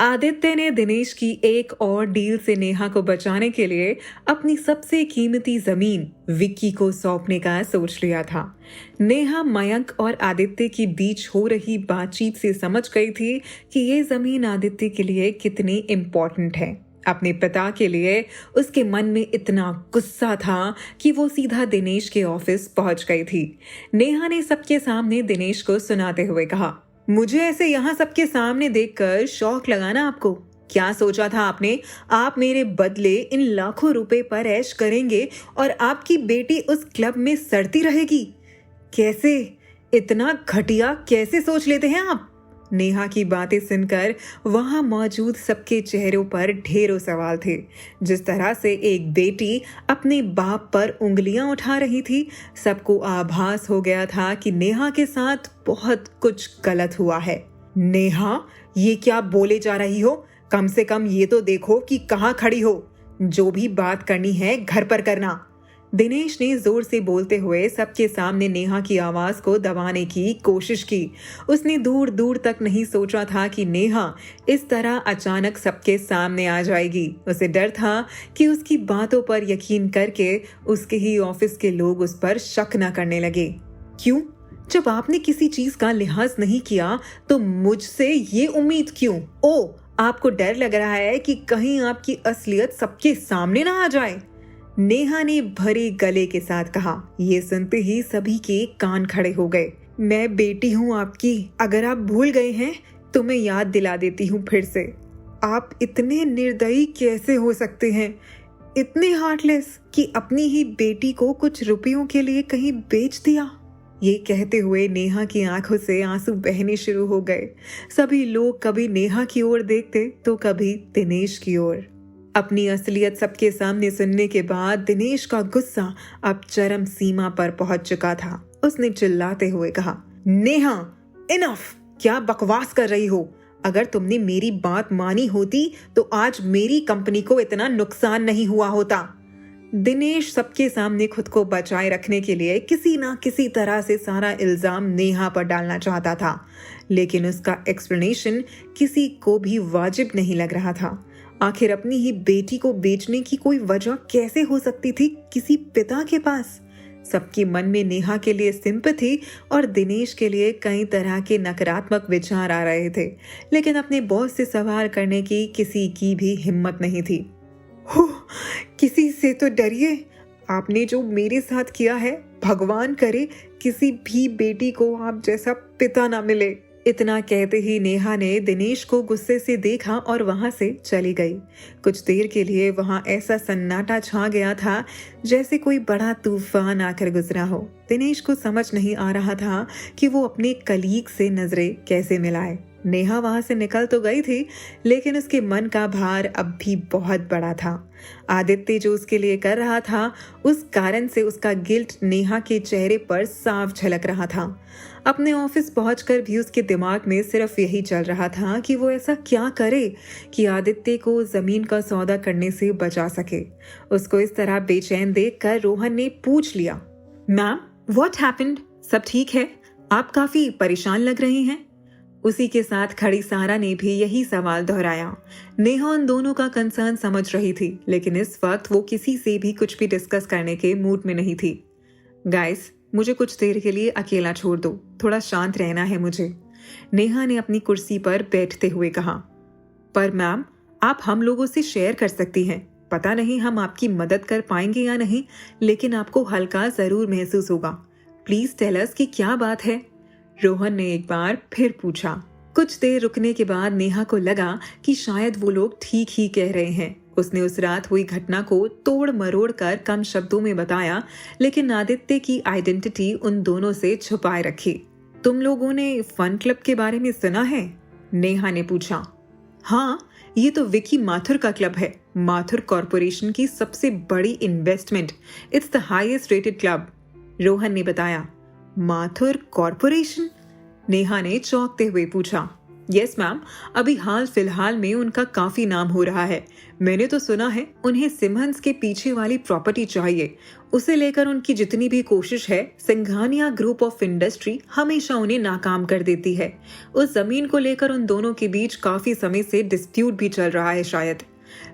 आदित्य ने दिनेश की एक और डील से नेहा को बचाने के लिए अपनी सबसे कीमती जमीन विक्की को सौंपने का सोच लिया था। नेहा मयंक और आदित्य के बीच हो रही बातचीत से समझ गई थी कि ये जमीन आदित्य के लिए कितनी इम्पोर्टेंट है। अपने पिता के लिए उसके मन में इतना गुस्सा था कि वो सीधा दिनेश के ऑफिस पहुंच गई थी। नेहा ने सबके सामने दिनेश को सुनाते हुए कहा, मुझे ऐसे यहाँ सबके सामने देखकर शौक लगाना आपको? क्या सोचा था आपने? आप मेरे बदले इन लाखों रुपए पर ऐश करेंगे और आपकी बेटी उस क्लब में सड़ती रहेगी? कैसे? इतना घटिया कैसे सोच लेते हैं आप? नेहा की बातें सुनकर वहां मौजूद सबके चेहरों पर ढेरों सवाल थे। जिस तरह से एक बेटी अपने बाप पर उंगलियां उठा रही थी, सबको आभास हो गया था कि नेहा के साथ बहुत कुछ गलत हुआ है। नेहा, ये क्या बोले जा रही हो? कम से कम ये तो देखो कि कहाँ खड़ी हो। जो भी बात करनी है घर पर करना। दिनेश ने जोर से बोलते हुए सबके सामने नेहा की आवाज को दबाने की कोशिश की। उसने दूर दूर तक नहीं सोचा था कि नेहा इस तरह अचानक सबके सामने आ जाएगी। उसे डर था कि उसकी बातों पर यकीन करके उसके ही ऑफिस के लोग उस पर शक न करने लगे। क्यों? जब आपने किसी चीज का लिहाज नहीं किया तो मुझसे ये उम्मीद क्यों? ओ, आपको डर लग रहा है कि कहीं आपकी असलियत सबके सामने ना आ जाए? नेहा ने भरे गले के साथ कहा। यह सुनते ही सभी के कान खड़े हो गए। मैं बेटी हूं आपकी, अगर आप भूल गए हैं तो मैं याद दिला देती हूं फिर से। आप इतने निर्दयी कैसे हो सकते हैं? इतने हार्टलेस कि अपनी ही बेटी को कुछ रुपयों के लिए कहीं बेच दिया? ये कहते हुए नेहा की आंखों से आंसू बहने शुरू हो गए। सभी लोग कभी नेहा की ओर देखते तो कभी दिनेश की ओर। अपनी असलियत सबके सामने सुनने के बाद दिनेश का गुस्सा अब चरम सीमा पर पहुंच चुका था। उसने चिल्लाते हुए कहा, नेहा, इनफ! क्या बकवास कर रही हो? अगर तुमने मेरी बात मानी होती तो आज मेरी कंपनी को इतना नुकसान नहीं हुआ होता। दिनेश सबके सामने खुद को बचाए रखने के लिए किसी ना किसी तरह से सारा इल्जाम नेहा पर डालना चाहता था, लेकिन उसका एक्सप्लेनेशन किसी को भी वाजिब नहीं लग रहा था। आखिर अपनी ही बेटी को बेचने की कोई वजह कैसे हो सकती थी किसी पिता के पास? सबके मन में नेहा के लिए सिंपैथी और दिनेश के लिए कई तरह के नकारात्मक विचार आ रहे थे, लेकिन अपने बॉस से सवाल करने की किसी की भी हिम्मत नहीं थी। हो, किसी से तो डरिए। आपने जो मेरे साथ किया है, भगवान करे किसी भी बेटी को आप जैसा पिता ना मिले। इतना कहते ही नेहा ने दिनेश को गुस्से से देखा और वहां से चली गई। कुछ देर के लिए वहां ऐसा सन्नाटा छा गया था जैसे कोई बड़ा तूफान आकर गुजरा हो। दिनेश को समझ नहीं आ रहा था कि वो अपने कलीग से नजरें कैसे मिलाए। नेहा वहां से निकल तो गई थी, लेकिन उसके मन का भार अब भी बहुत बड़ा था। आदित्य जो उसके लिए कर रहा था, उस कारण से उसका गिल्ट नेहा के चेहरे पर साफ झलक रहा था। अपने ऑफिस पहुंचकर भी उसके दिमाग में सिर्फ यही चल रहा था कि वो ऐसा क्या करे कि आदित्य को जमीन का सौदा करने से बचा सके। उसको इस तरह बेचैन देखकर रोहन ने पूछ लिया, मैम, व्हाट हैपेंड? सब ठीक है? आप काफी परेशान लग रही हैं। उसी के साथ खड़ी सारा ने भी यही सवाल दोहराया। नेहा उन दोनों का कंसर्न समझ रही थी, लेकिन इस वक्त वो किसी से भी कुछ भी डिस्कस करने के मूड में नहीं थी। गाइस, मुझे कुछ देर के लिए अकेला छोड़ दो, थोड़ा शांत रहना है मुझे, नेहा ने अपनी कुर्सी पर बैठते हुए कहा। पर मैम, आप हम लोगों से शेयर कर सकती हैं। पता नहीं हम आपकी मदद कर पाएंगे या नहीं, लेकिन आपको हल्का जरूर महसूस होगा। प्लीज टेल अस कि क्या बात है? रोहन ने एक बार फिर पूछा। कुछ देर रुकने के बाद नेहा को लगा कि शायद वो लोग ठीक ही कह रहे हैं। उसने उस रात हुई घटना को तोड़ मरोड़ कर कम शब्दों में बताया, लेकिन आदित्य की आइडेंटिटी उन दोनों से छुपाए रखी। तुम लोगों ने फन क्लब के बारे में सुना है? नेहा ने पूछा। हाँ, ये तो विकी माथुर का क्लब है। माथुर कॉरपोरेशन की सबसे बड़ी investment. It's the highest rated club, Rohan ने बताया। माथुर कॉरपोरेशन? नेहा ने चौंकते हुए पूछा। यस मैम, अभी हाल फिलहाल में उनका काफी नाम हो रहा है। मैंने तो सुना है उन्हें सिमहंस के पीछे वाली प्रॉपर्टी चाहिए। उसे लेकर उनकी जितनी भी कोशिश है, सिंघानिया ग्रुप ऑफ इंडस्ट्री हमेशा उन्हें नाकाम कर देती है। उस जमीन को लेकर उन दोनों के बीच काफी समय से डिस्प्यूट भी चल रहा है शायद।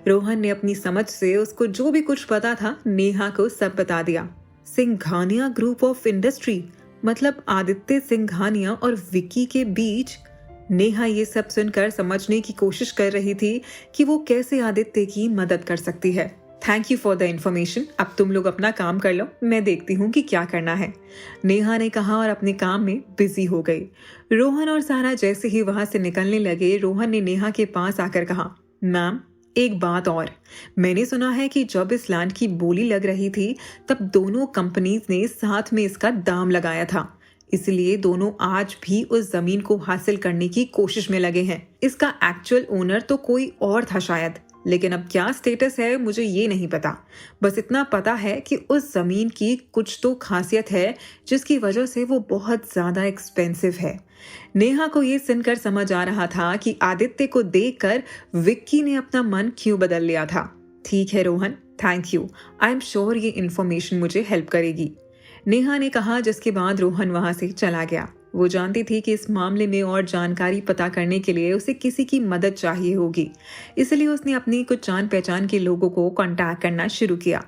रोहन ने अपनी समझ से उसको जो भी कुछ पता था नेहा को सब बता दिया। सिंघानिया ग्रुप ऑफ इंडस्ट्री मतलब आदित्य सिंघानिया और विक्की के बीच? नेहा ये सब सुनकर समझने की कोशिश कर रही थी कि वो कैसे आदित्य की मदद कर सकती है। Thank you for the information. अब तुम लोग अपना काम कर लो, मैं देखती हूँ कि क्या करना है, नेहा ने कहा और अपने काम में बिजी हो गई। रोहन और सारा जैसे ही वहां से निकलने लगे, रोहन ने नेहा के पास आकर कहा, मैम एक बात और, मैंने सुना है कि जब इस लैंड की बोली लग रही थी तब दोनों कंपनीज ने साथ में इसका दाम लगाया था, इसलिए दोनों आज भी उस जमीन को हासिल करने की कोशिश में लगे हैं। इसका एक्चुअल ओनर तो कोई और था शायद, लेकिन अब क्या स्टेटस है मुझे ये नहीं पता। बस इतना पता है कि उस जमीन की कुछ तो खासियत है जिसकी वजह से वो बहुत ज्यादा एक्सपेंसिव है। नेहा को ये सुनकर समझ आ रहा था कि आदित्य को देखकर विक्की ने अपना मन क्यों बदल लिया था। ठीक है Rohan, thank you, I am sure ये इन्फॉर्मेशन मुझे हेल्प करेगी, नेहा ने कहा, जिसके बाद रोहन वहां से चला गया। वो जानती थी कि इस मामले में और जानकारी पता करने के लिए उसे किसी की मदद चाहिए होगी, इसलिए उसने अपनी कुछ जान पहचान के लोगों को कांटेक्ट करना शुरू किया।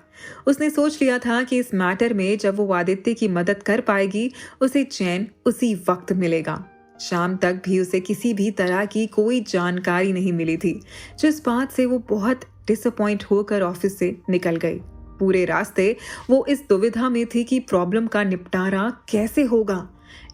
उसने सोच लिया था कि इस मैटर में जब वो आदित्य की मदद कर पाएगी उसे चैन उसी वक्त मिलेगा। शाम तक भी उसे किसी भी तरह की कोई जानकारी नहीं मिली थी, जिस बात से वो बहुत डिसअपॉइंट होकर ऑफिस से निकल गई। पूरे रास्ते वो इस दुविधा में थी कि प्रॉब्लम का निपटारा कैसे होगा।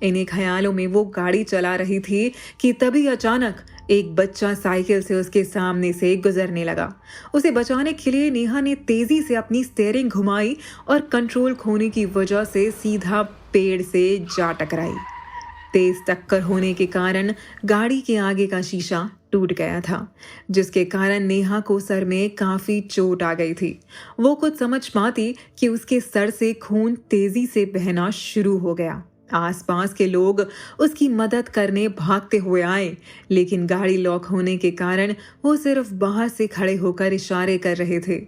इन्हीं ख्यालों में वो गाड़ी चला रही थी कि तभी अचानक एक बच्चा साइकिल से उसके सामने से गुजरने लगा। उसे बचाने के लिए नेहा ने तेजी से अपनी स्टीयरिंग घुमाई और कंट्रोल खोने की वजह से सीधा पेड़ से जा टकराई। तेज टक्कर होने के कारण गाड़ी के आगे का शीशा टूट गया था, जिसके कारण नेहा को सर में काफी चोट आ गई थी। वो कुछ समझ पाती कि उसके सर से खून तेजी से बहना शुरू हो गया। आसपास के लोग उसकी मदद करने भागते हुए आए, लेकिन गाड़ी लॉक होने के कारण वो सिर्फ बाहर से खड़े होकर इशारे कर रहे थे।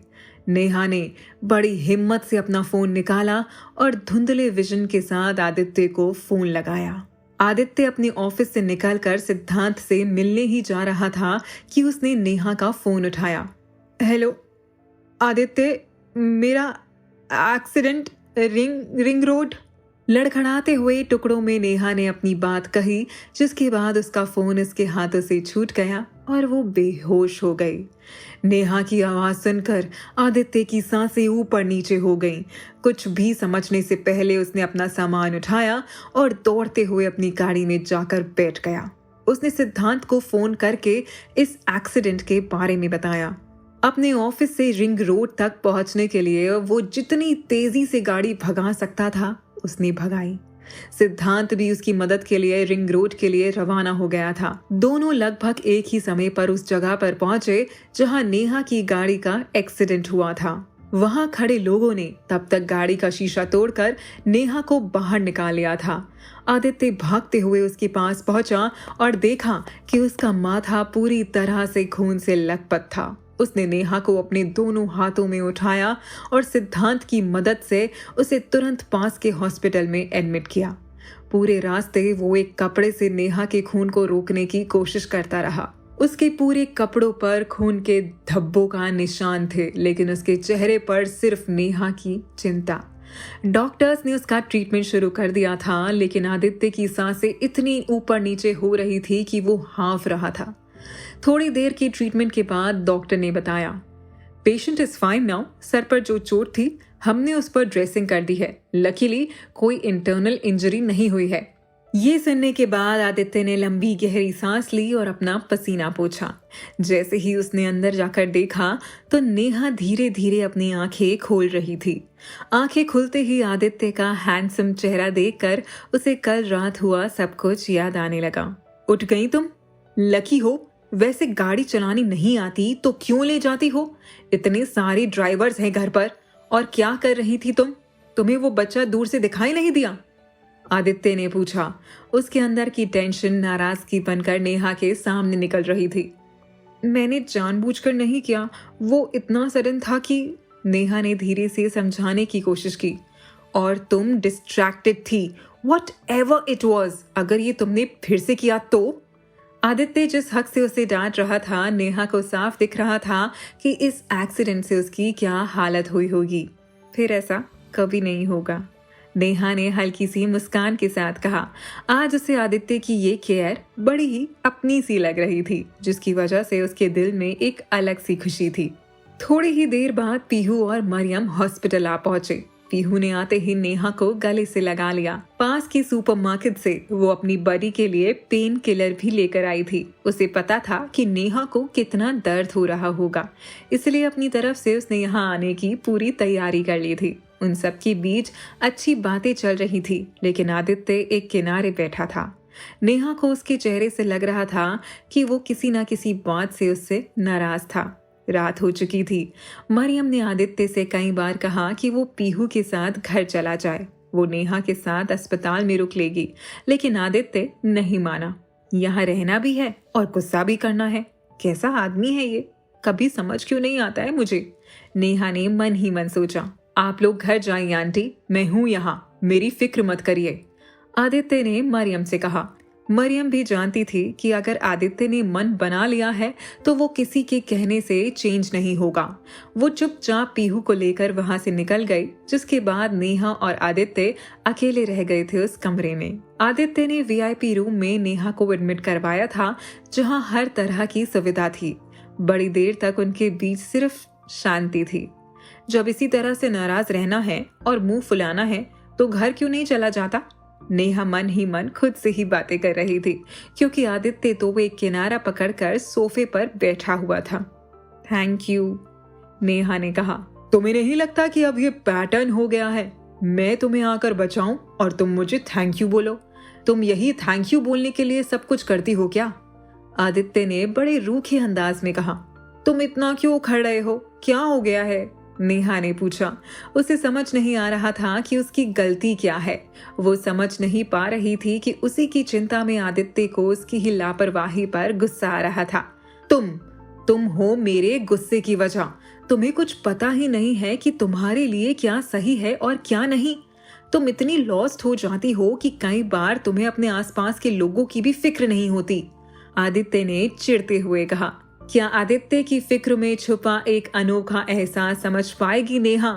नेहा ने बड़ी हिम्मत से अपना फोन निकाला और धुंधले विजन के साथ आदित्य को फोन लगाया। आदित्य अपने ऑफिस से निकलकर सिद्धांत से मिलने ही जा रहा था कि उसने नेहा का फोन उठाया। हेलो आदित्य, मेरा एक्सीडेंट रिंग रोड। लड़खड़ाते हुए टुकड़ों में नेहा ने अपनी बात कही, जिसके बाद उसका फोन उसके हाथों से छूट गया और वो बेहोश हो गई। नेहा की आवाज सुनकर आदित्य की सांसें ऊपर नीचे हो गईं। कुछ भी समझने से पहले उसने अपना सामान उठाया और दौड़ते हुए अपनी गाड़ी में जाकर बैठ गया। उसने सिद्धांत को फोन करके इस एक्सीडेंट के बारे में बताया। अपने ऑफिस से रिंग रोड तक पहुंचने के लिए वो जितनी तेजी से गाड़ी भगा सकता था उसने भगाई। सिद्धांत भी उसकी मदद के लिए रिंग रोड के लिए रवाना हो गया था। दोनों लगभग एक ही समय पर उस जगह पर पहुंचे जहां नेहा की गाड़ी का एक्सीडेंट हुआ था। वहां खड़े लोगों ने तब तक गाड़ी का शीशा तोड़कर नेहा को बाहर निकाल लिया था। आदित्य भागते हुए उसके पास पहुंचा और देखा कि उसका माथा पूरी तरह से खून से लथपथ था। उसने नेहा को अपने दोनों हाथों में उठाया और सिद्धांत की मदद से उसे तुरंत पास के हॉस्पिटल में एडमिट किया। पूरे रास्ते वो एक कपड़े से नेहा के खून को रोकने की कोशिश करता रहा। उसके पूरे कपड़ों पर खून के धब्बों का निशान थे, लेकिन उसके चेहरे पर सिर्फ नेहा की चिंता। डॉक्टर्स ने उसका ट्रीटमेंट शुरू कर दिया था, लेकिन आदित्य की सांसें इतनी ऊपर नीचे हो रही थी कि वो हाँफ रहा था। थोड़ी देर की ट्रीटमेंट के बाद डॉक्टर ने बताया, patient is fine now. Sir पर जो चोट थी हमने उस पर ड्रेसिंग कर दी है। लकीली कोई इंटरनल इंजरी नहीं हुई है। ये सुनने के बाद आदित्य ने लंबी गहरी सांस ली और अपना पसीना पोंछा। जैसे ही उसने अंदर जाकर देखा तो नेहा धीरे धीरे अपनी आंखें खोल रही थी। आंखें खुलते ही आदित्य का हैंडसम चेहरा देखकर उसे कल रात हुआ सब कुछ याद आने लगा। उठ गई तुम? लकी हो। वैसे गाड़ी चलानी नहीं आती तो क्यों ले जाती हो? इतने सारे ड्राइवर्स हैं घर पर। और क्या कर रही थी तुम? तुम्हें वो बच्चा दूर से दिखाई नहीं दिया? आदित्य ने पूछा। उसके अंदर की टेंशन नाराजगी बनकर नेहा के सामने निकल रही थी। मैंने जानबूझकर नहीं किया, वो इतना सडन था कि। नेहा ने धीरे से समझाने की कोशिश की। और तुम डिस्ट्रैक्टेड थी, वट एवर इट वॉज। अगर ये तुमने फिर से किया तो। आदित्य जिस हक से उसे डांट रहा था, नेहा को साफ दिख रहा था कि इस एक्सीडेंट से उसकी क्या हालत हुई होगी। फिर ऐसा कभी नहीं होगा, नेहा ने हल्की सी मुस्कान के साथ कहा। आज उसे आदित्य की ये केयर बड़ी ही अपनी सी लग रही थी, जिसकी वजह से उसके दिल में एक अलग सी खुशी थी। थोड़ी ही देर बाद पीहू और मरियम हॉस्पिटल आ पहुंचे। पीहू ने आते ही नेहा को गले से लगा लिया। पास की सुपरमार्केट से वो अपनी बड़ी के लिए पेन किलर भी लेकर आई थी। उसे पता था कि नेहा को कितना दर्द हो रहा होगा, इसलिए अपनी तरफ से उसने यहाँ आने की पूरी तैयारी कर ली थी। उन सब के बीच अच्छी बातें चल रही थी, लेकिन आदित्य एक किनारे बैठा था। नेहा को उसके चेहरे से लग रहा था कि वो किसी न किसी बात से उससे नाराज था। रात हो चुकी थी। मरियम ने आदित्य से कई बार कहा कि वो पीहू के साथ घर चला जाए, वो नेहा के साथ अस्पताल में रुक लेगी, लेकिन आदित्य नहीं माना। यहाँ रहना भी है और गुस्सा भी करना है। कैसा आदमी है ये, कभी समझ क्यों नहीं आता है मुझे। नेहा ने मन ही मन सोचा। आप लोग घर जाइए आंटी, मैं हूं यहाँ, मेरी फिक्र मत करिए, आदित्य ने मरियम से कहा। मरियम भी जानती थी कि अगर आदित्य ने मन बना लिया है तो वो किसी के कहने से चेंज नहीं होगा। वो चुपचाप पीहू को लेकर वहां से निकल गई, जिसके बाद नेहा और आदित्य अकेले रह गए थे उस कमरे में। आदित्य ने वीआईपी रूम में नेहा को एडमिट करवाया था, जहां हर तरह की सुविधा थी। बड़ी देर तक उनके बीच सिर्फ शांति थी। जब इसी तरह से नाराज रहना है और मुंह फुलाना है तो घर क्यों नहीं चला जाता। नेहा मन ही मन खुद से ही बातें कर रही थी, क्योंकि आदित्य तो वो एक किनारा पकड़कर सोफे पर बैठा हुआ था। थैंक यू, नेहा ने कहा। तुम्हें नहीं लगता कि अब ये पैटर्न हो गया है, मैं तुम्हें आकर बचाऊं और तुम मुझे थैंक यू बोलो। तुम यही थैंक यू बोलने के लिए सब कुछ करती हो क्या। आदित्य ने बड़े रूखे अंदाज में कहा। तुम इतना क्यों उखड़ रहे हो, क्या हो गया है, नेहा ने पूछा। उसे समझ नहीं आ रहा था कि उसकी गलती क्या है। वो समझ नहीं पा रही थी कि उसी की चिंता में आदित्य को उसकी ही लापरवाही पर गुस्सा आ रहा था। तुम हो मेरे गुस्से की वजह। तुम्हें कुछ पता ही नहीं है कि तुम्हारे लिए क्या सही है और क्या नहीं। तुम इतनी लॉस्ट हो जाती हो कि कई बार तुम्हें अपने आसपास के लोगों की भी फिक्र नहीं होती, आदित्य ने चिढ़ते हुए कहा। क्या आदित्य की फिक्र में छुपा एक अनोखा एहसास समझ पाएगी नेहा।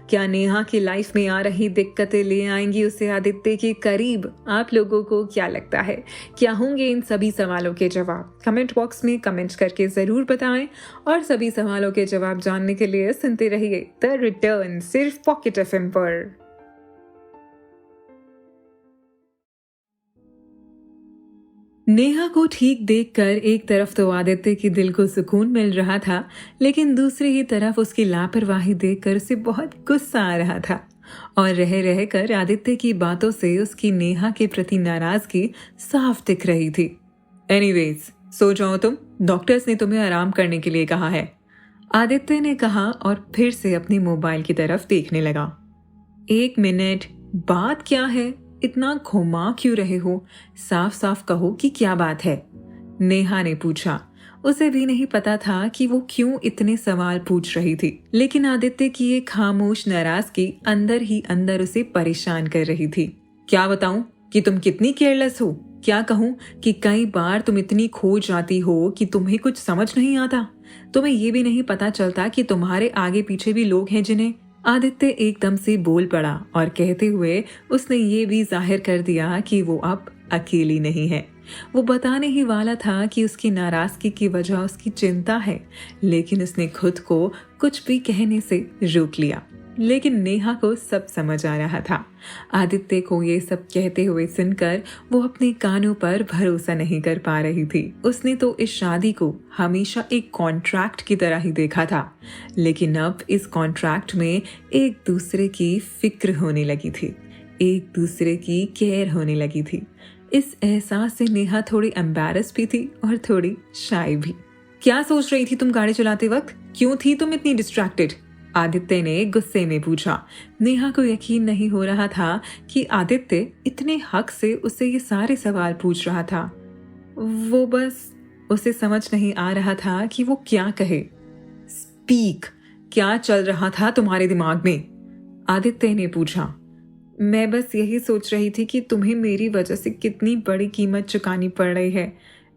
क्या नेहा की लाइफ में आ रही दिक्कतें ले आएंगी उसे आदित्य के करीब। आप लोगों को क्या लगता है, क्या होंगे इन सभी सवालों के जवाब। कमेंट बॉक्स में कमेंट करके जरूर बताएं और सभी सवालों के जवाब जानने के लिए सुनते रहिए द रिटर्न, सिर्फ पॉकेट एफएम पर। नेहा को ठीक देखकर एक तरफ तो आदित्य के दिल को सुकून मिल रहा था, लेकिन दूसरी ही तरफ उसकी लापरवाही देखकर उसे बहुत गुस्सा आ रहा था। और रह रह कर आदित्य की बातों से उसकी नेहा के प्रति नाराजगी साफ दिख रही थी। एनीवेज, सो जाओ तुम, डॉक्टर्स ने तुम्हें आराम करने के लिए कहा है, आदित्य ने कहा और फिर से अपने मोबाइल की तरफ देखने लगा। 1 मिनट, बात क्या है, इतना घुमा क्यों रहे हो, साफ साफ कहो कि क्या बात है, नेहा ने पूछा। उसे भी नहीं पता था कि वो क्यों इतने सवाल पूछ रही थी, लेकिन आदित्य की ये खामोश नाराजगी अंदर ही अंदर उसे परेशान कर रही थी। क्या बताऊं कि तुम कितनी केयरलेस हो, क्या कहूं कि कई बार तुम इतनी खो जाती हो कि तुम्हें कुछ समझ नहीं आता। तुम्हें ये भी नहीं पता चलता कि तुम्हारे आगे पीछे भी लोग हैं जिन्हें। आदित्य एकदम से बोल पड़ा और कहते हुए उसने ये भी जाहिर कर दिया कि वो अब अकेली नहीं है। वो बताने ही वाला था कि उसकी नाराजगी की वजह उसकी चिंता है, लेकिन उसने खुद को कुछ भी कहने से रोक लिया। लेकिन नेहा को सब समझ आ रहा था। आदित्य को ये सब कहते हुए सुनकर वो अपने कानों पर भरोसा नहीं कर पा रही थी। उसने तो इस शादी को हमेशा एक कॉन्ट्रैक्ट की तरह ही देखा था, लेकिन अब इस कॉन्ट्रैक्ट में एक दूसरे की फिक्र होने लगी थी, एक दूसरे की केयर होने लगी थी। इस एहसास से नेहा थोड़ी एम्बैरस भी थी और थोड़ी शाय भी। क्या सोच रही थी तुम गाड़ी चलाते वक्त, क्यों थी तुम इतनी डिस्ट्रैक्टेड, आदित्य ने गुस्से में पूछा। नेहा को यकीन नहीं हो रहा था कि आदित्य इतने हक से उससे ये सारे सवाल पूछ रहा था। वो बस उसे समझ नहीं आ रहा था कि वो क्या कहे। स्पीक, क्या चल रहा था तुम्हारे दिमाग में? आदित्य ने पूछा। मैं बस यही सोच रही थी कि तुम्हें मेरी वजह से कितनी बड़ी कीमत चुकानी पड़ रही है।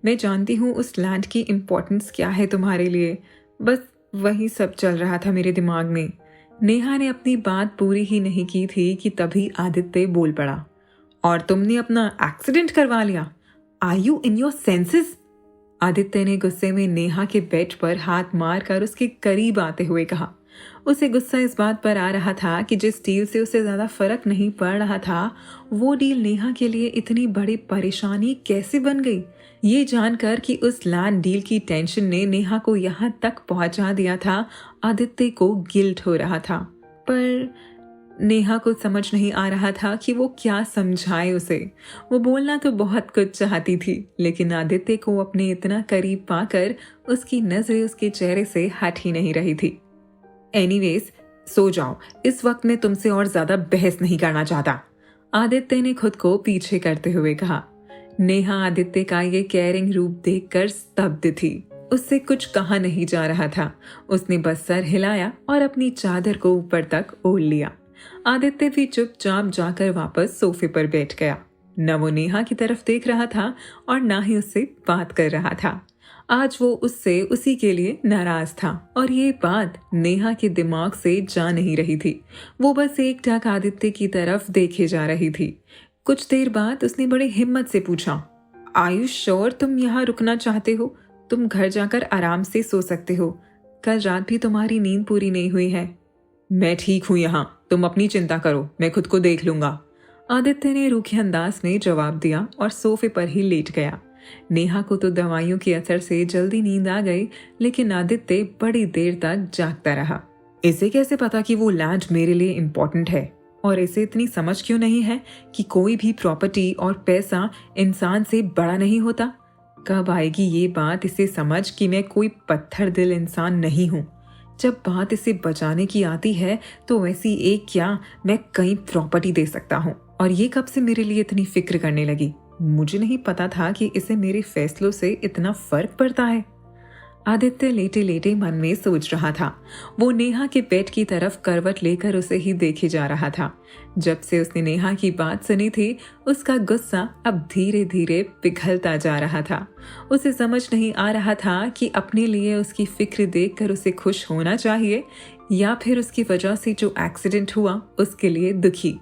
मैं जानती हूँ उस लैंड की इम्पोर्टेंस क्या है तुम्हारे लिए। बस वही सब चल रहा था मेरे दिमाग में। नेहा ने अपनी बात पूरी ही नहीं की थी कि तभी आदित्य बोल पड़ा। और तुमने अपना एक्सीडेंट करवा लिया? Are you in your senses? Aditya ने गुस्से में नेहा के बेड पर हाथ मारकर उसके करीब आते हुए कहा। उसे गुस्सा इस बात पर आ रहा था कि जिस डील से उसे ज्यादा फर्क नहीं पड़ रहा था, वो डील नेहा के लिए इतनी बड़ी परेशानी कैसे बन गई। ये जानकर कि उस लैंड डील की टेंशन ने नेहा को यहाँ तक पहुंचा दिया था, आदित्य को गिल्ट हो रहा था। पर नेहा को समझ नहीं आ रहा था कि वो क्या समझाए उसे। वो बोलना तो बहुत कुछ चाहती थी, लेकिन आदित्य को अपने इतना करीब पाकर उसकी नजरें उसके चेहरे से हट ही नहीं रही थी। एनीवेज, सो जाओ, इस वक्त मैं तुमसे और ज्यादा बहस नहीं करना चाहता, आदित्य ने खुद को पीछे करते हुए कहा। नेहा आदित्य का ये केयरिंग रूप देखकर स्तब्ध थी। उससे कुछ कहा नहीं जा रहा था। उसने बस सर हिलाया और अपनी चादर को ऊपर तक ओढ़ लिया। आदित्य भी चुपचाप जाकर वापस सोफे पर बैठ गया। न वो नेहा की तरफ देख रहा था और ना ही उससे बात कर रहा था। आज वो उससे उसी के लिए नाराज था और ये बात नेहा के दिमाग से जा नहीं रही थी। वो बस एकटक आदित्य की तरफ देखे जा रही थी। कुछ देर बाद उसने बड़ी हिम्मत से पूछा, आयुष श्योर तुम यहाँ रुकना चाहते हो? तुम घर जाकर आराम से सो सकते हो। कल रात भी तुम्हारी नींद पूरी नहीं हुई है। मैं ठीक हूँ यहाँ, तुम अपनी चिंता करो, मैं खुद को देख लूंगा, आदित्य ने रूखे अंदाज में जवाब दिया और सोफे पर ही लेट गया। नेहा को तो दवाइयों के असर से जल्दी नींद आ गई, लेकिन आदित्य बड़ी देर तक जागता रहा। इसे कैसे पता कि वो लैंड मेरे लिए इम्पोर्टेंट है? और इसे इतनी समझ क्यों नहीं है कि कोई भी प्रॉपर्टी और पैसा इंसान से बड़ा नहीं होता? कब आएगी ये बात इसे समझ कि मैं कोई पत्थर दिल इंसान नहीं हूँ? जब बात इसे बचाने की आती है तो वैसी एक क्या, मैं कई प्रॉपर्टी दे सकता हूँ। और ये कब से मेरे लिए इतनी फिक्र करने लगी? मुझे नहीं पता था कि इसे मेरे फैसलों से इतना फर्क पड़ता है। आदित्य लेटे लेटे मन में सोच रहा था। वो नेहा के बेड की तरफ करवट लेकर उसे ही देखे जा रहा था। जब से उसने नेहा की बात सुनी थी, उसका गुस्सा अब धीरे धीरे पिघलता जा रहा था। उसे समझ नहीं आ रहा था कि अपने लिए उसकी फिक्र देखकर उसे खुश होना चाहिए या फिर उसकी वजह से जो एक्सीडेंट हुआ उसके लिए दुखी।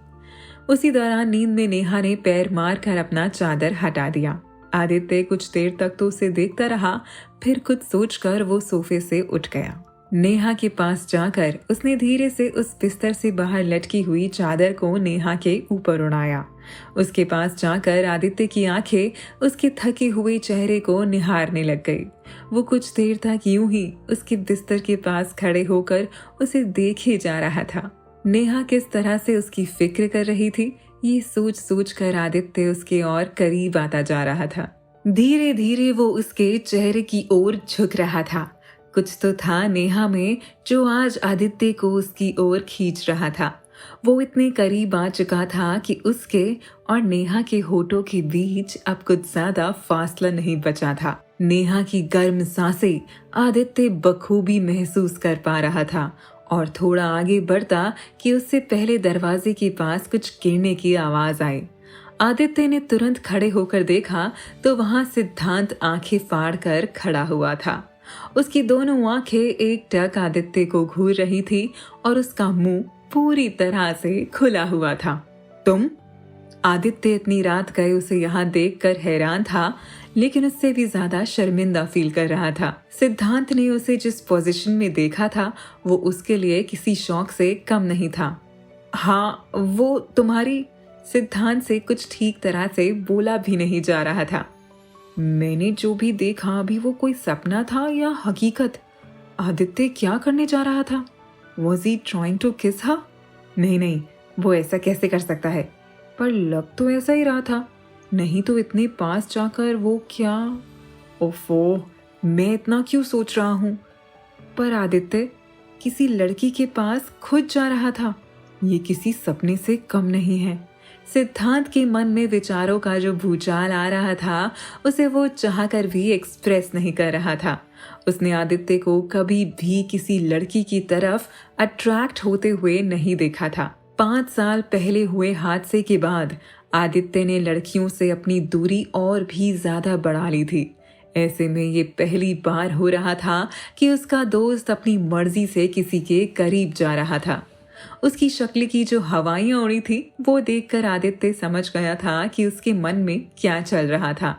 उसी दौरान नींद में नेहा ने पैर मारकर अपना चादर हटा दिया। आदित्य कुछ देर तक तो उसे देखता रहा, फिर कुछ सोचकर वो सोफे से उठ गया। नेहा के पास जाकर उसने धीरे से उस बिस्तर से बाहर लटकी हुई चादर को नेहा के ऊपर उड़ाया। उसके पास जाकर आदित्य की आंखें उसके थके हुए चेहरे को निहारने लग गई। वो कुछ देर तक यूं ही उसके बिस्तर के पास खड़े होकर उसे देखे जा रहा था। नेहा किस तरह से उसकी फिक्र कर रही थी, ये सोच सोच कर आदित्य उसके और करीब आता जा रहा था। धीरे धीरे वो उसके चेहरे की ओर झुक रहा था। कुछ तो था नेहा में जो आज आदित्य को उसकी ओर खींच रहा था। वो इतने करीब आ चुका था कि उसके और नेहा के होठों के बीच अब कुछ ज्यादा फासला नहीं बचा था। नेहा की गर्म सांसें आदित्य बखूबी महसूस कर पा रहा था और थोड़ा आगे बढ़ता कि उससे पहले दरवाजे के पास कुछ गिरने की आवाज आई। आदित्य ने तुरंत खड़े होकर देखा तो वहां सिद्धांत आंखें फाड़ कर खड़ा हुआ था। उसकी दोनों आंखें एकटक आदित्य को घूर रही थी और उसका मुंह पूरी तरह से खुला हुआ था। तुम? आदित्य इतनी रात गए उसे यहाँ देखकर हैरान था, लेकिन उससे भी ज्यादा शर्मिंदा फील कर रहा था। सिद्धांत ने उसे जिस पोजीशन में देखा था वो उसके लिए किसी शौक से कम नहीं था। हाँ, वो तुम्हारी, सिद्धांत से कुछ ठीक तरह से बोला भी नहीं जा रहा था। मैंने जो भी देखा अभी वो कोई सपना था या हकीकत? आदित्य क्या करने जा रहा था? Was he trying to kiss her? नहीं नहीं, वो ऐसा कैसे कर सकता है? पर लग तो ऐसा ही रहा था। नहीं तो इतने पास जाकर वो क्या? ओफो, मैं इतना क्यों सोच रहा हूँ? पर आदित्य, किसी लड़की के पास खुद जा रहा था। ये किसी सपने से कम नहीं है। सिद्धांत के मन में विचारों का जो भूचाल आ रहा था, उसे वो चाहकर भी एक्सप्रेस नहीं कर रहा था। उसने आदित्य को कभी भी किसी लड़की की तरफ अट्रैक्ट होते हुए नहीं देखा था। 5 साल पहले हुए हादसे के बाद आदित्य ने लड़कियों से अपनी दूरी और भी ज्यादा बढ़ा ली थी। ऐसे में ये पहली बार हो रहा था कि उसका दोस्त अपनी मर्जी से किसी के करीब जा रहा था। उसकी शक्ल की जो हवाइयां उड़ी थी, वो देखकर आदित्य समझ गया था कि उसके मन में क्या चल रहा था।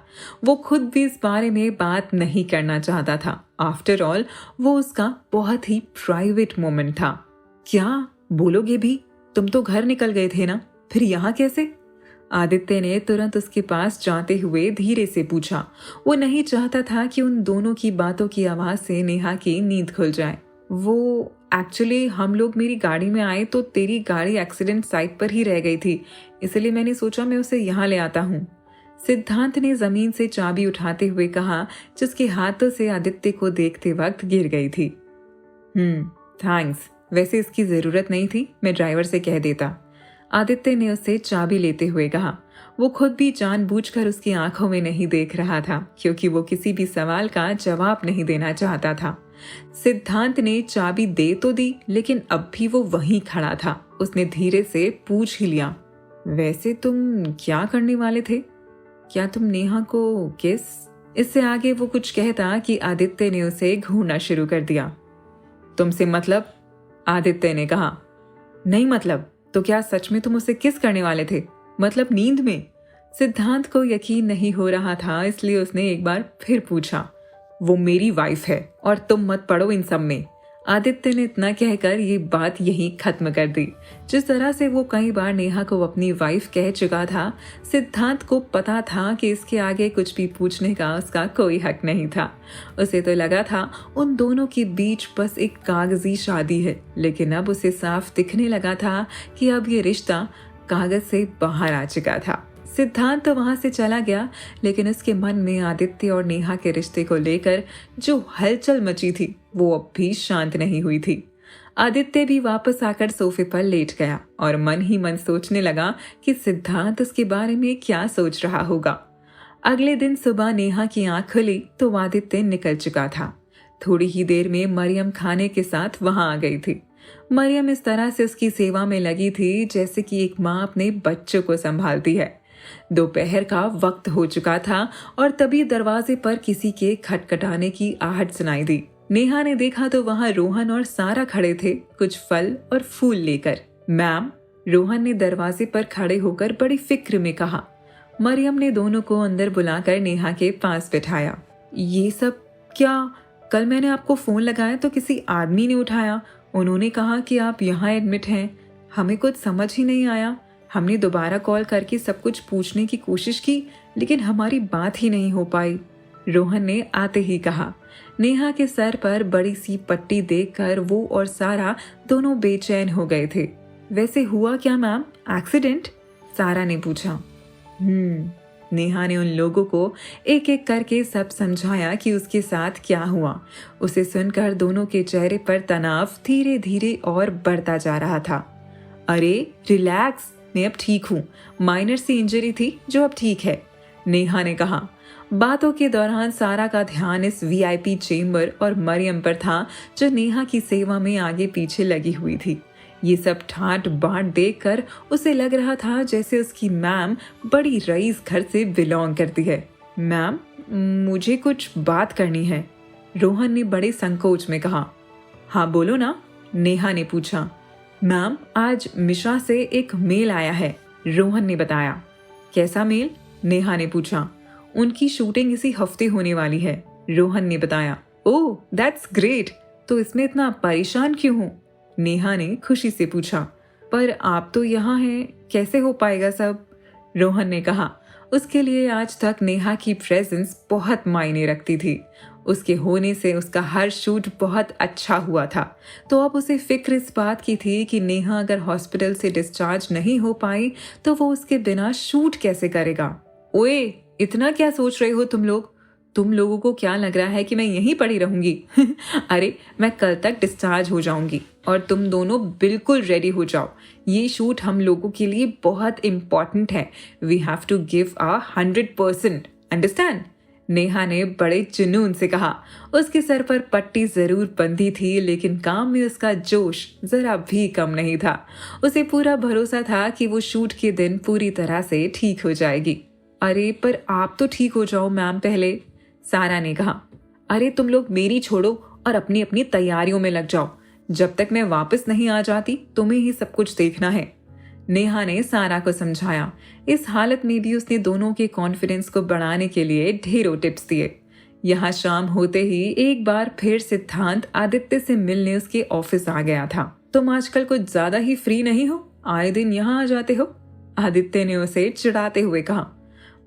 वो खुद भी इस बारे में बात नहीं करना चाहता था। आफ्टर ऑल वो उसका बहुत ही प्राइवेट मोमेंट था। क्या बोलोगे भी? तुम तो घर निकल गए थे ना, फिर यहाँ कैसे? आदित्य ने तुरंत उसके पास जाते हुए धीरे से पूछा। वो नहीं चाहता था कि उन दोनों की बातों की आवाज से नेहा की नींद खुल जाए। वो एक्चुअली हम लोग मेरी गाड़ी में आए तो तेरी गाड़ी एक्सीडेंट साइट पर ही रह गई थी, इसलिए मैंने सोचा मैं उसे यहाँ ले आता हूँ। सिद्धांत ने जमीन से चाबी उठाते हुए कहा, जिसके हाथों से आदित्य को देखते वक्त गिर गई थी। थैंक्स, वैसे इसकी जरूरत नहीं थी, मैं ड्राइवर से कह देता। आदित्य ने उससे चाबी लेते हुए कहा। वो खुद भी जानबूझकर उसकी आंखों में नहीं देख रहा था, क्योंकि वो किसी भी सवाल का जवाब नहीं देना चाहता था। सिद्धांत ने चाबी दे तो दी, लेकिन अब भी वो वहीं खड़ा था। उसने धीरे से पूछ ही लिया, वैसे तुम क्या करने वाले थे? क्या तुम नेहा को किस? इससे आगे वो कुछ कहता कि आदित्य ने उसे घूरना शुरू कर दिया। तुमसे मतलब? आदित्य ने कहा। नहीं मतलब, तो क्या सच में तुम उसे किस करने वाले थे? मतलब नींद में? सिद्धांत को यकीन नहीं हो रहा था, इसलिए उसने एक बार फिर पूछा। वो मेरी वाइफ है और तुम मत पड़ो इन सब में। आदित्य ने इतना कहकर ये बात यहीं खत्म कर दी। जिस तरह से वो कई बार नेहा को अपनी वाइफ कह चुका था, सिद्धांत को पता था कि इसके आगे कुछ भी पूछने का उसका कोई हक नहीं था। उसे तो लगा था उन दोनों के बीच बस एक कागजी शादी है, लेकिन अब उसे साफ दिखने लगा था कि अब ये रिश्ता कागज से बाहर आ चुका था। सिद्धांत तो वहां से चला गया, लेकिन उसके मन में आदित्य और नेहा के रिश्ते को लेकर जो हलचल मची थी, वो अब भी शांत नहीं हुई थी। आदित्य भी वापस आकर सोफे पर लेट गया और मन ही मन सोचने लगा कि सिद्धांत उसके बारे में क्या सोच रहा होगा। अगले दिन सुबह नेहा की आंख खुली तो आदित्य निकल चुका था। थोड़ी ही देर में मरियम खाने के साथ वहां आ गई थी। मरियम इस तरह से उसकी सेवा में लगी थी जैसे कि एक माँ अपने बच्चों को संभालती है। दोपहर का वक्त हो चुका था और तभी दरवाजे पर किसी के खटखटाने की आहट सुनाई दी। नेहा ने देखा तो वहां रोहन और सारा खड़े थे, कुछ फल और फूल लेकर। मैम, रोहन ने दरवाजे पर खड़े होकर बड़ी फिक्र में कहा। मरियम ने दोनों को अंदर बुलाकर नेहा के पास बिठाया। ये सब क्या? कल मैंने आपको फोन लगाया तो किसी आदमी ने उठाया। उन्होंने कहा कि आप यहाँ एडमिट हैं। हमें कुछ समझ ही नहीं आया। हमने दोबारा कॉल करके सब कुछ पूछने की कोशिश की, लेकिन हमारी बात ही नहीं हो पाई, रोहन ने आते ही कहा। नेहा के सर पर बड़ी सी पट्टी देखकर वो और सारा दोनों बेचैन हो गए थे। वैसे हुआ क्या मैम? एक्सीडेंट? सारा ने पूछा। नेहा ने उन लोगों को एक एक करके सब समझाया कि उसके साथ क्या हुआ। उसे सुनकर दोनों के चेहरे पर तनाव धीरे धीरे और बढ़ता जा रहा था। अरे रिलैक्स, मैं अब ठीक हूँ। माइनर सी इंजरी थी जो अब ठीक है, नेहा ने कहा। बातों के दौरान सारा का ध्यान इस वीआईपी चेम्बर और मरियम पर था, जो नेहा की सेवा में आगे पीछे लगी हुई थी। ये सब ठाट बाट देखकर उसे लग रहा था जैसे उसकी मैम बड़ी रईस घर से बिलोंग करती है। मैम, मुझे कुछ बात करनी है, रोहन ने बड़े संकोच में कहा। हाँ बोलो ना, नेहा ने पूछा। मैम, आज मिश्रा से एक मेल आया है, रोहन ने बताया। कैसा मेल? नेहा ने पूछा। उनकी शूटिंग इसी हफ्ते होने वाली है, रोहन ने बताया। ओह दैट्स ग्रेट, तो इसमें इतना परेशान क्यों हो? नेहा ने खुशी से पूछा। पर आप तो यहाँ हैं, कैसे हो पाएगा सब? रोहन ने कहा। उसके लिए आज तक नेहा की प्रेजेंस बहुत मायने रखती थी। उसके होने से उसका हर शूट बहुत अच्छा हुआ था, तो अब उसे फिक्र इस बात की थी कि नेहा अगर हॉस्पिटल से डिस्चार्ज नहीं हो पाई तो वो उसके बिना शूट कैसे करेगा। ओए, इतना क्या सोच रहे हो तुम लोग? तुम लोगों को क्या लग रहा है कि मैं यहीं पड़ी रहूंगी? अरे मैं कल तक डिस्चार्ज हो जाऊंगी और तुम दोनों बिल्कुल रेडी हो जाओ। ये शूट हम लोगों के लिए बहुत इम्पोर्टेंट है। We have to give 100%। Understand? Neha ने बड़े जुनून से कहा। उसके सर पर पट्टी जरूर बंधी थी, लेकिन काम में उसका जोश जरा भी कम नहीं था। उसे पूरा भरोसा था कि वो शूट के दिन पूरी तरह से ठीक हो जाएगी। अरे पर आप तो ठीक हो जाओ मैम पहले, सारा ने कहा। अरे तुम लोग मेरी छोड़ो और अपनी अपनी तैयारियों में लग जाओ। जब तक मैं वापस नहीं आ जाती तुम्हें ही सब कुछ देखना है, नेहा ने सारा को समझाया। इस हालत में भी उसने दोनों के कॉन्फिडेंस को बढ़ाने के लिए ढेरों टिप्स दिए। यहाँ शाम होते ही एक बार फिर सिद्धांत आदित्य से मिलने उसके ऑफिस आ गया था। तुम आजकल कुछ ज्यादा ही फ्री नहीं हो, आए दिन यहाँ आ जाते हो, आदित्य ने उसे चिढ़ाते हुए कहा।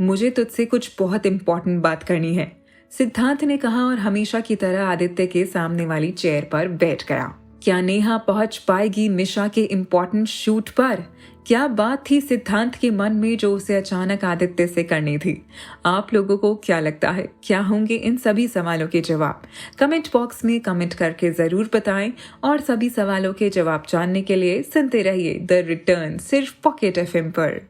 मुझे तुझसे कुछ बहुत इंपॉर्टेंट बात करनी है, सिद्धांत ने कहा और हमेशा की तरह आदित्य के सामने वाली चेयर पर बैठ गया। क्या नेहा पहुंच पाएगी मिशा के इम्पोर्टेंट शूट पर? क्या बात थी सिद्धांत के मन में जो उसे अचानक आदित्य से करनी थी? आप लोगों को क्या लगता है, क्या होंगे इन सभी सवालों के जवाब? कमेंट बॉक्स में कमेंट करके जरूर बताएं और सभी सवालों के जवाब जानने के लिए सुनते रहिए द रिटर्न सिर्फ पॉकेट एफएम पर।